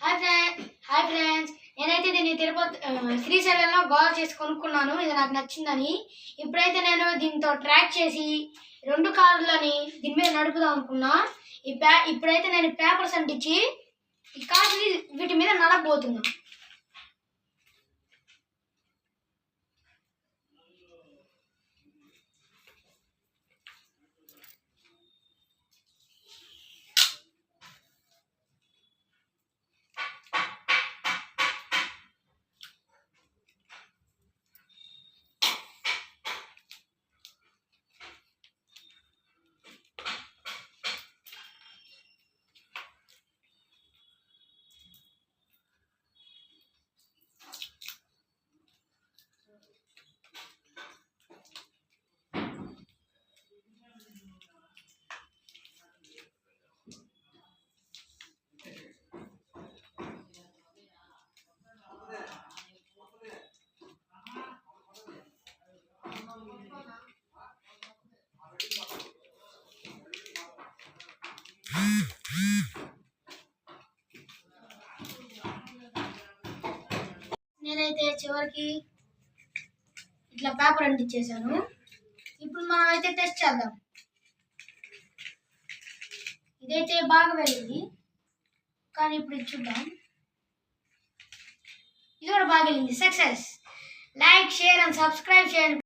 Hi friends, నేనైతే దీన్ని తిరుపతి శ్రీశైలంలో గోల్ చేసి కొనుక్కున్నాను. ఇది నాకు నచ్చిందని. ఇప్పుడైతే నేను దీంతో ట్రాక్ చేసి 2 కార్లని దీని మీద నడుపుదాం అనుకున్నా. ఇప్పుడైతే నేను పేపర్స్ అంటించి ఈ కార్ని వీటి మీద నడపబోతున్నా. నేనైతే చివరికి ఇట్లా పేపర్ అంటించేసాను. ఇప్పుడు మనం అయితే టెస్ట్ చేద్దాం. ఇదైతే బాగా వెళ్ళింది, కానీ ఇప్పుడు ఇది చూద్దాం. ఇది కూడా బాగా వెళ్ళింది. Success. Like, share and subscribe చేయండి.